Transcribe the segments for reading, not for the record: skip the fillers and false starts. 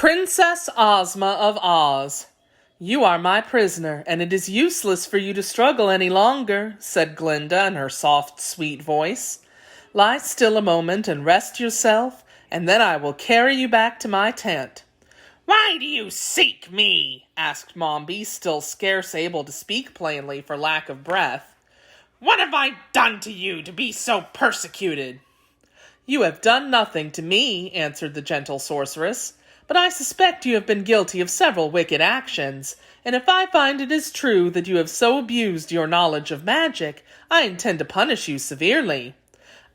Princess Ozma of Oz. You are my prisoner, and it is useless for you to struggle any longer, said Glinda in her soft, sweet voice. Lie still a moment and rest yourself, and then I will carry you back to my tent. Why do you seek me? Asked Mombi, still scarce able to speak plainly for lack of breath. What have I done to you to be so persecuted? You have done nothing to me, answered the gentle sorceress, but I suspect you have been guilty of several wicked actions, and if I find it is true that you have so abused your knowledge of magic, I intend to punish you severely.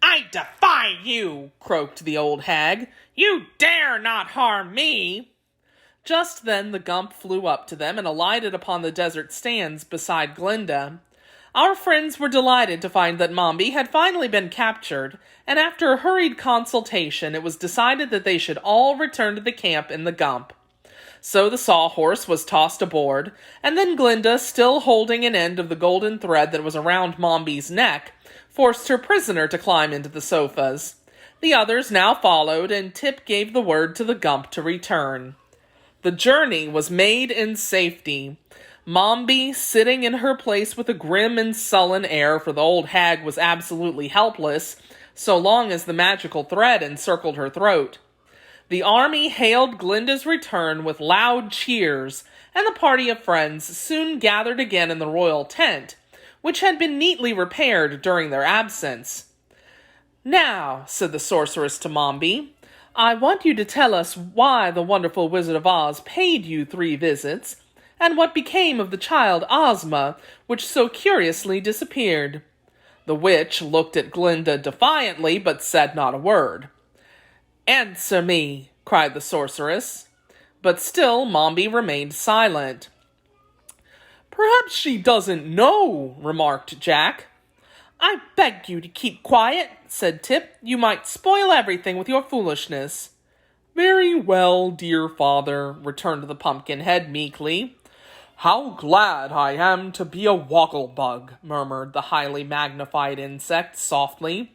I defy you, croaked the old hag. You dare not harm me. Just then the Gump flew up to them and alighted upon the desert sands beside Glinda. Our friends were delighted to find that Mombi had finally been captured, and after a hurried consultation it was decided that they should all return to the camp in the Gump. So the sawhorse was tossed aboard, and then Glinda, still holding an end of the golden thread that was around Mombi's neck, forced her prisoner to climb into the sofas. The others now followed, and Tip gave the word to the Gump to return. The journey was made in safety. Mombi sitting in her place with a grim and sullen air, for the old hag was absolutely helpless, so long as the magical thread encircled her throat. The army hailed Glinda's return with loud cheers, and the party of friends soon gathered again in the royal tent, which had been neatly repaired during their absence. Now, said the sorceress to Mombi, I want you to tell us why the wonderful Wizard of Oz paid you 3 visits, and what became of the child Ozma, which so curiously disappeared. The witch looked at Glinda defiantly, but said not a word. Answer me, cried the sorceress. But still Mombi remained silent. Perhaps she doesn't know, remarked Jack. I beg you to keep quiet, said Tip. You might spoil everything with your foolishness. Very well, dear father, returned the Pumpkinhead meekly. How glad I am to be a woggle-bug, murmured the highly magnified insect softly.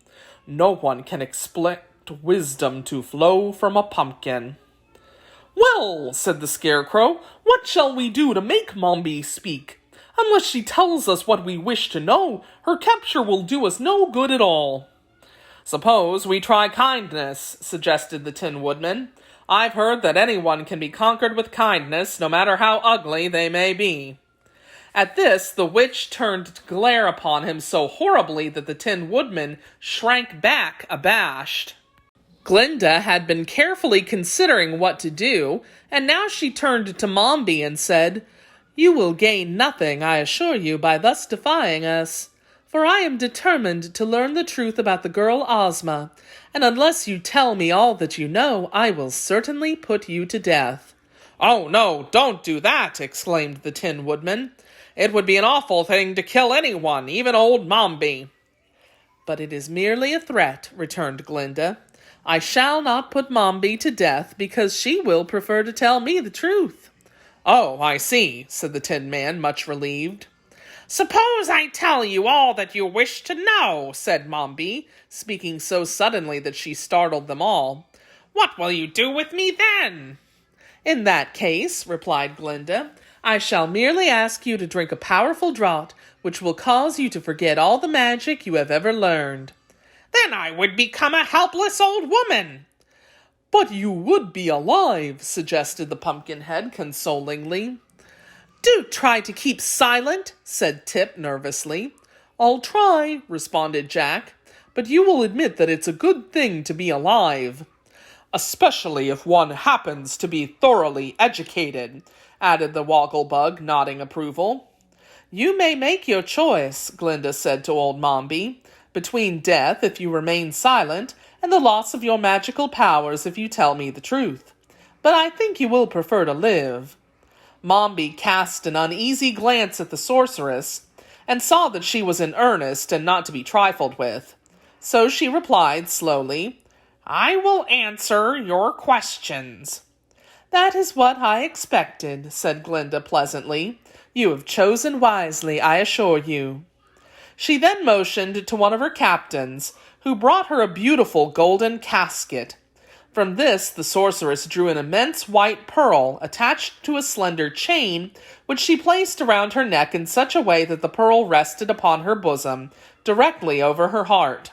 No one can expect wisdom to flow from a pumpkin. Well, said the Scarecrow, what shall we do to make Mombi speak? Unless she tells us what we wish to know, her capture will do us no good at all. Suppose we try kindness, suggested the Tin Woodman. I've heard that anyone can be conquered with kindness, no matter how ugly they may be. At this, the witch turned to glare upon him so horribly that the Tin Woodman shrank back abashed. Glinda had been carefully considering what to do, and now she turned to Mombi and said, You will gain nothing, I assure you, by thus defying us. For I am determined to learn the truth about the girl Ozma, and unless you tell me all that you know, I will certainly put you to death. Oh, no, don't do that, exclaimed the Tin Woodman. It would be an awful thing to kill anyone, even old Mombi. But it is merely a threat, returned Glinda. I shall not put Mombi to death because she will prefer to tell me the truth. Oh, I see, said the Tin Man, much relieved. Suppose I tell you all that you wish to know, said Mombi, speaking so suddenly that she startled them all. What will you do with me then? In that case, replied Glinda, I shall merely ask you to drink a powerful draught, which will cause you to forget all the magic you have ever learned. Then I would become a helpless old woman. But you would be alive, suggested the Pumpkinhead consolingly. Do try to keep silent, said Tip nervously. I'll try, responded Jack, but you will admit that it's a good thing to be alive. Especially if one happens to be thoroughly educated, added the Woggle-Bug, nodding approval. You may make your choice, Glinda said to old Mombi, between death if you remain silent and the loss of your magical powers if you tell me the truth. But I think you will prefer to live. Mombi cast an uneasy glance at the sorceress, and saw that she was in earnest and not to be trifled with. So she replied slowly, I will answer your questions. That is what I expected, said Glinda pleasantly. You have chosen wisely, I assure you. She then motioned to one of her captains, who brought her a beautiful golden casket. From this, the sorceress drew an immense white pearl attached to a slender chain, which she placed around her neck in such a way that the pearl rested upon her bosom, directly over her heart.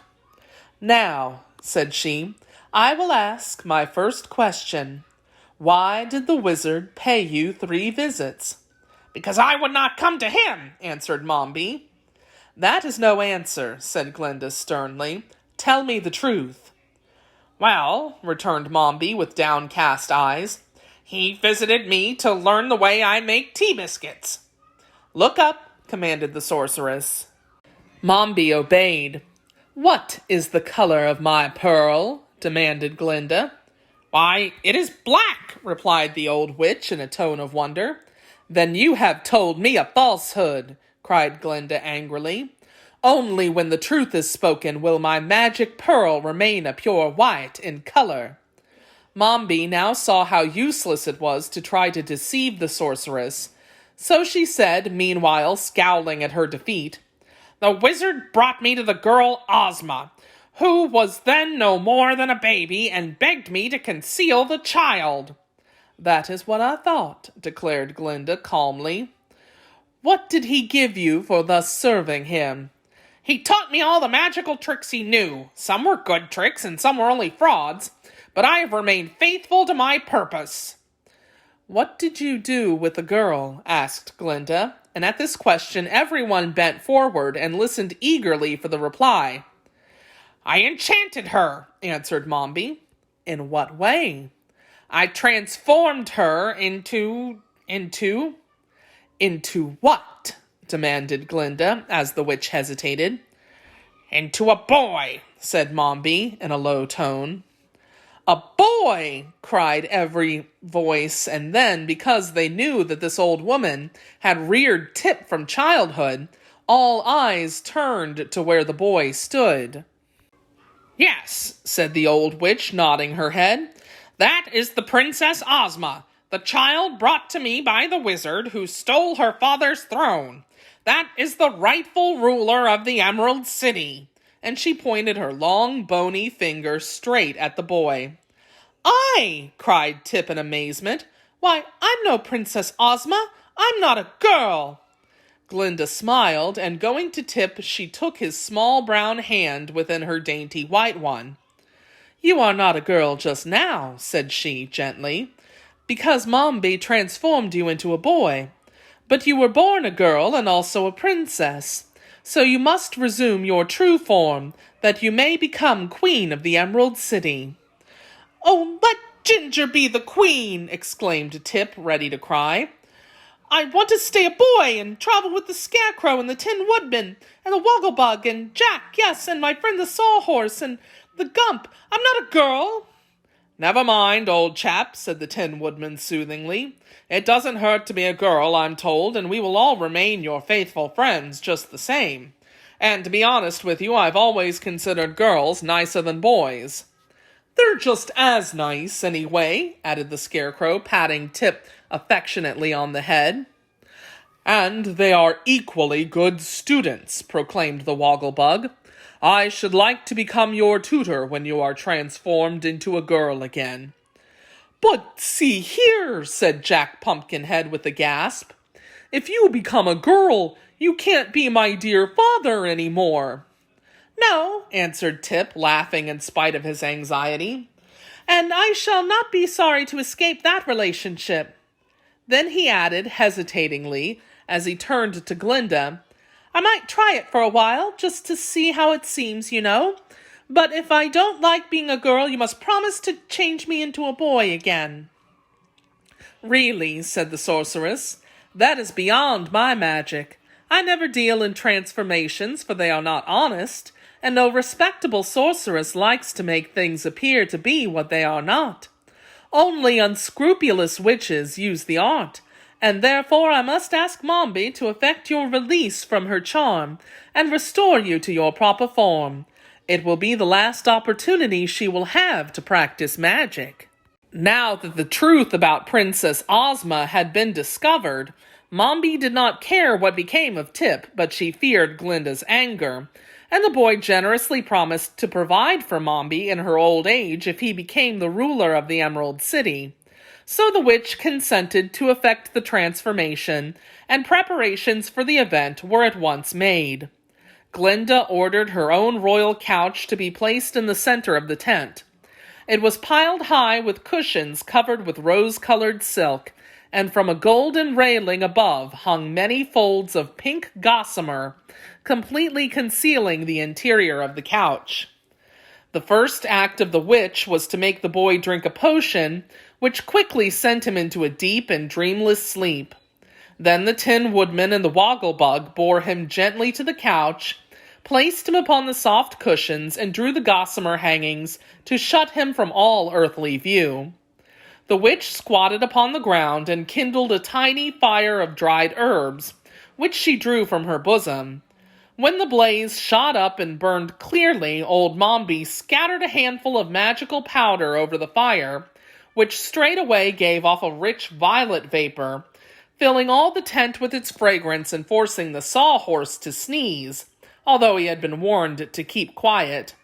"Now," said she, "I will ask my first question. Why did the wizard pay you 3 visits?" "Because I would not come to him," answered Mombi. "That is no answer," said Glinda sternly. "Tell me the truth." "Well," returned Mombi with downcast eyes, "he visited me to learn the way I make tea biscuits." "Look up," commanded the sorceress. Mombi obeyed. "What is the color of my pearl?" demanded Glinda. "Why, it is black," replied the old witch in a tone of wonder. "Then you have told me a falsehood," cried Glinda angrily. "Only when the truth is spoken will my magic pearl remain a pure white in color." Mombi now saw how useless it was to try to deceive the sorceress, so she said, meanwhile scowling at her defeat, "The wizard brought me to the girl Ozma, who was then no more than a baby, and begged me to conceal the child." "That is what I thought," declared Glinda calmly. "What did he give you for thus serving him?" "He taught me all the magical tricks he knew. Some were good tricks and some were only frauds, but I have remained faithful to my purpose." "What did you do with the girl?" asked Glinda, and at this question everyone bent forward and listened eagerly for the reply. "I enchanted her," answered Mombi. "In what way?" "I transformed her into what?" demanded Glinda, as the witch hesitated. "Into a boy," said Mombi in a low tone. "A boy!" cried every voice, and then, because they knew that this old woman had reared Tip from childhood, all eyes turned to where the boy stood. "Yes," said the old witch, nodding her head. "That is the Princess Ozma, the child brought to me by the wizard who stole her father's throne. That is the rightful ruler of the Emerald City." And she pointed her long, bony finger straight at the boy. "I!" cried Tip in amazement. "Why, I'm no Princess Ozma. I'm not a girl." Glinda smiled, and going to Tip, she took his small brown hand within her dainty white one. "You are not a girl just now," said she gently, "because Mombi transformed you into a boy. But you were born a girl and also a princess, so you must resume your true form, that you may become Queen of the Emerald City." "Oh, let Ginger be the queen!" exclaimed Tip, ready to cry. "I want to stay a boy and travel with the Scarecrow and the Tin Woodman and the Wogglebug and Jack, yes, and my friend the Sawhorse and the Gump. I'm not a girl." "Never mind, old chap," said the Tin Woodman soothingly. "It doesn't hurt to be a girl, I'm told, and we will all remain your faithful friends just the same. And to be honest with you, I've always considered girls nicer than boys." "They're just as nice, anyway," added the Scarecrow, patting Tip affectionately on the head. "And they are equally good students," proclaimed the Wogglebug. "I should like to become your tutor when you are transformed into a girl again." "But see here," said Jack Pumpkinhead with a gasp. "If you become a girl, you can't be my dear father any more." "No," answered Tip, laughing in spite of his anxiety. "And I shall not be sorry to escape that relationship." Then he added, hesitatingly, as he turned to Glinda, "I might try it for a while, just to see how it seems, you know. But if I don't like being a girl, you must promise to change me into a boy again." "Really," said the sorceress, "that is beyond my magic. I never deal in transformations, for they are not honest, and no respectable sorceress likes to make things appear to be what they are not. Only unscrupulous witches use the art, and therefore I must ask Mombi to effect your release from her charm and restore you to your proper form. It will be the last opportunity she will have to practice magic." Now that the truth about Princess Ozma had been discovered, Mombi did not care what became of Tip, but she feared Glinda's anger, and the boy generously promised to provide for Mombi in her old age if he became the ruler of the Emerald City. So the witch consented to effect the transformation, and preparations for the event were at once made. Glinda ordered her own royal couch to be placed in the center of the tent. It was piled high with cushions covered with rose-colored silk, and from a golden railing above hung many folds of pink gossamer, completely concealing the interior of the couch. The first act of the witch was to make the boy drink a potion, which quickly sent him into a deep and dreamless sleep. Then the Tin Woodman and the Wogglebug bore him gently to the couch, placed him upon the soft cushions, and drew the gossamer hangings to shut him from all earthly view. The witch squatted upon the ground and kindled a tiny fire of dried herbs, which she drew from her bosom. When the blaze shot up and burned clearly, old Mombi scattered a handful of magical powder over the fire, which straightway gave off a rich violet vapor, filling all the tent with its fragrance and forcing the sawhorse to sneeze, although he had been warned to keep quiet.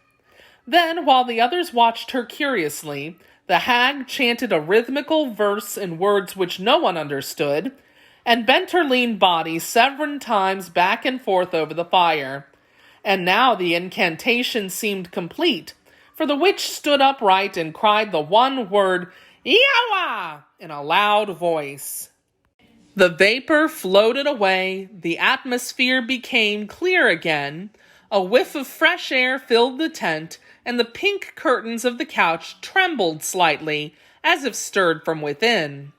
Then, while the others watched her curiously, the hag chanted a rhythmical verse in words which no one understood, and bent her lean body 7 times back and forth over the fire. And now the incantation seemed complete, for the witch stood upright and cried the one word, "Yawa!" in a loud voice. The vapor floated away, the atmosphere became clear again, a whiff of fresh air filled the tent, and the pink curtains of the couch trembled slightly, as if stirred from within.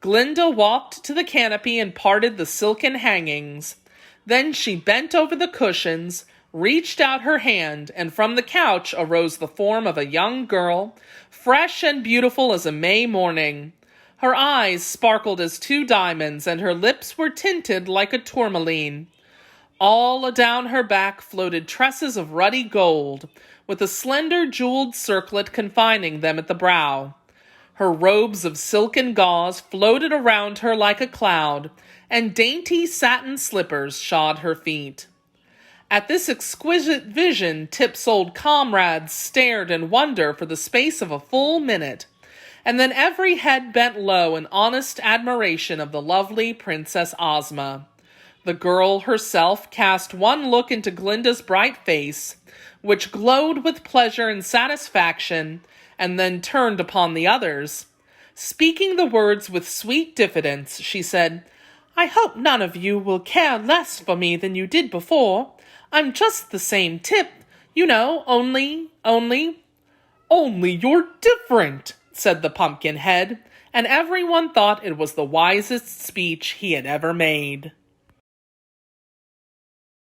Glinda walked to the canopy and parted the silken hangings. Then she bent over the cushions, reached out her hand, and from the couch arose the form of a young girl, fresh and beautiful as a May morning. Her eyes sparkled as 2 diamonds, and her lips were tinted like a tourmaline. All adown her back floated tresses of ruddy gold, with a slender jeweled circlet confining them at the brow. Her robes of silken gauze floated around her like a cloud, and dainty satin slippers shod her feet. At this exquisite vision, Tip's old comrades stared in wonder for the space of a full minute, and then every head bent low in honest admiration of the lovely Princess Ozma. The girl herself cast one look into Glinda's bright face, which glowed with pleasure and satisfaction, and then turned upon the others. Speaking the words with sweet diffidence, she said, "I hope none of you will care less for me than you did before. I'm just the same Tip, you know, only... "Only you're different," said the Pumpkinhead, and everyone thought it was the wisest speech he had ever made.